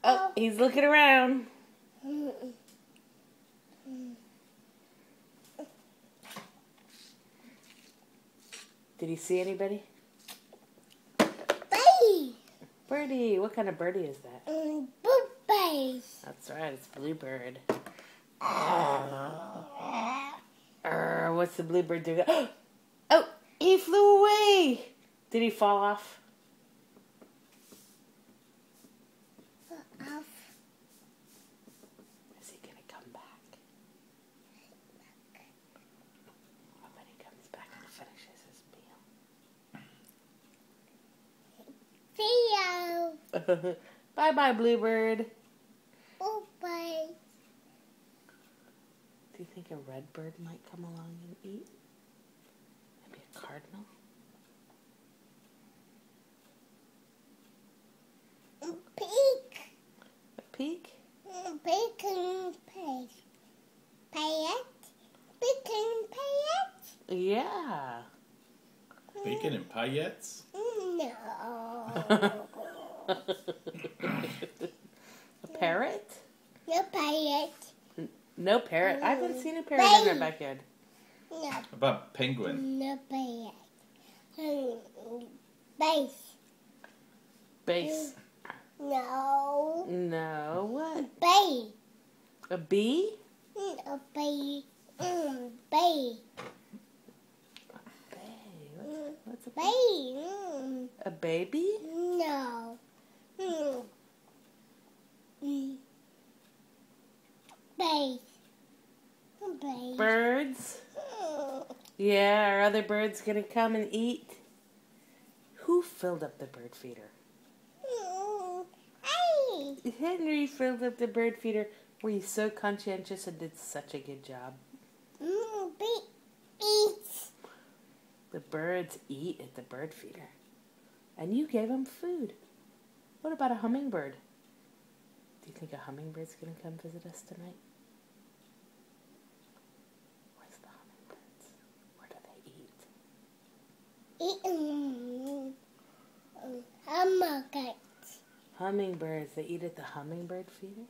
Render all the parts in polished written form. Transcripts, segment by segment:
Oh, he's looking around. Did he see anybody? Birdie. What kind of birdie is that? Bluebird. That's right, it's Bluebird. What's the Bluebird doing? Oh, he flew away. Did he fall off? Is he going to come back? I bet he comes back and finishes his meal. See you. Bye-bye, Bluebird. Bye. Do you think a red bird might come along and eat? Maybe a cardinal? Peek. A peak? Peek and pay. Pay it. Peek and pay it. Yeah. Bacon and paillettes? No. A parrot? No pay it. No parrot. I haven't seen a parrot in our backyard. No. How about penguin? No pay it. Base. Base. No. No. What? Bay. A bee? A bay. Bay. Bay. What's a bee? Bay. A baby? No. Bay. Bay. Birds? Yeah, are other birds going to come and eat? Who filled up the bird feeder? Hey. Henry filled up the bird feeder. Were you so conscientious and did such a good job? Eats. The birds eat at the bird feeder. And you gave them food. What about a hummingbird? Do you think a hummingbird's going to come visit us tonight? Where's the hummingbirds? Where do they eat? Hamburger. Hummingbirds. They eat at the hummingbird feeder?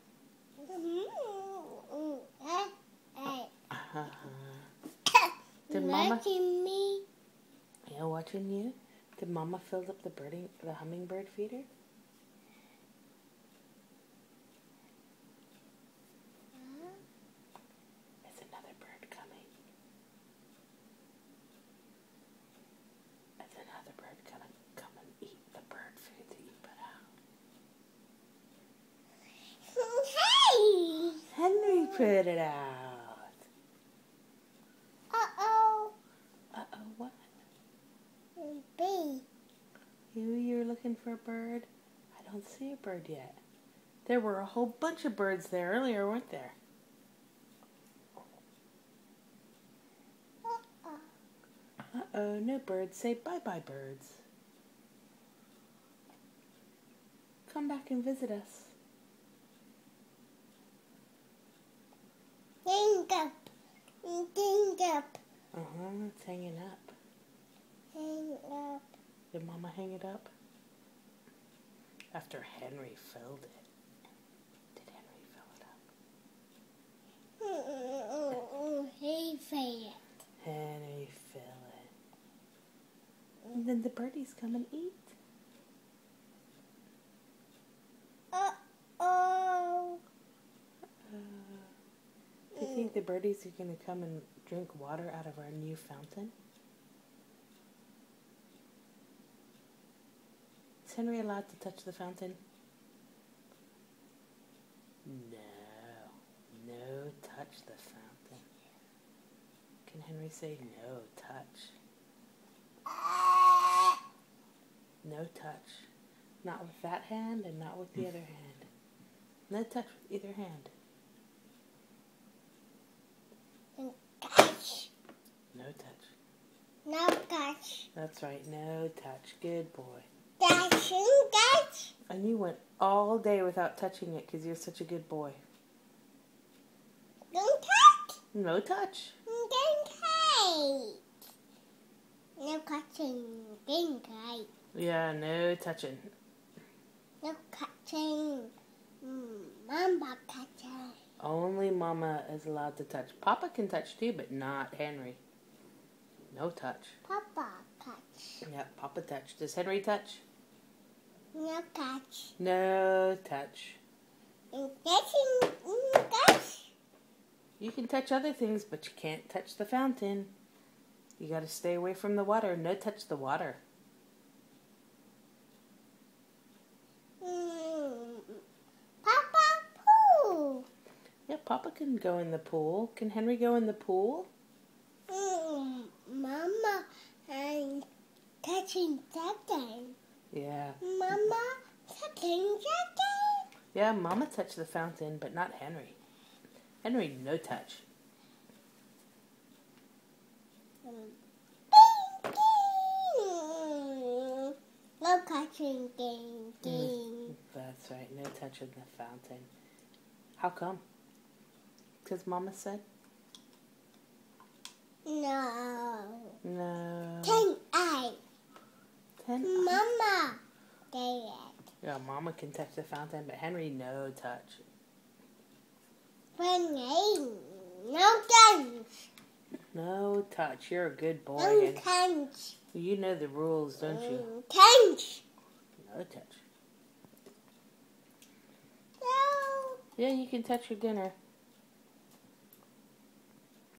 Did Mama... Watching me. Yeah, watching you. Did Mama fill up the hummingbird feeder? Is another bird coming? Is another bird gonna come and eat the bird food that you put out? Hey. Henry put it out. Uh-oh. Uh-oh, what? Bee. You're looking for a bird? I don't see a bird yet. There were a whole bunch of birds there earlier, weren't there? Uh-oh, no birds. Say bye-bye, birds. Come back and visit us. Hang up. Hang up. Uh-huh, it's hanging up. Hang up. Did Mama hang it up? After Henry filled it. Did Henry fill it up? He fed. Henry fill it. And then the birdies come and eat. Uh-oh. Do you think the birdies are going to come and drink water out of our new fountain? Is Henry allowed to touch the fountain? No touch the fountain. Can Henry say no touch? No touch. Not with that hand and not with the other hand. No touch with either hand. Touch. No touch. No touch. That's right, no touch. Good boy. Touch. And you went all day without touching it because you're such a good boy. Don't touch. No touch. Don't touch. No touching. Don't touch. Yeah, no touching. No catching. Mama catching. Only Mama is allowed to touch. Papa can touch too, but not Henry. No touch. Papa catch. Yep, Papa touch. Does Henry touch? No catch. No touch. And catching. Catch. You can touch other things, but you can't touch the fountain. You gotta stay away from the water. No touch the water. Papa pool. Yeah, Papa can go in the pool. Can Henry go in the pool? Mama and touching second. Yeah. Mama touching second. Yeah, Mama touched the fountain, but not Henry. Henry, no touch. No catching game. That's right, no touch of the fountain. How come? Because Mama said? No. No. 10 eye. 10. Mama. Dad. Yeah, Mama can touch the fountain, but Henry, no touch. No guns. No touch. You're a good boy. No And guns. you know the rules, don't you? Guns. No touch. No. Yeah, you can touch your dinner.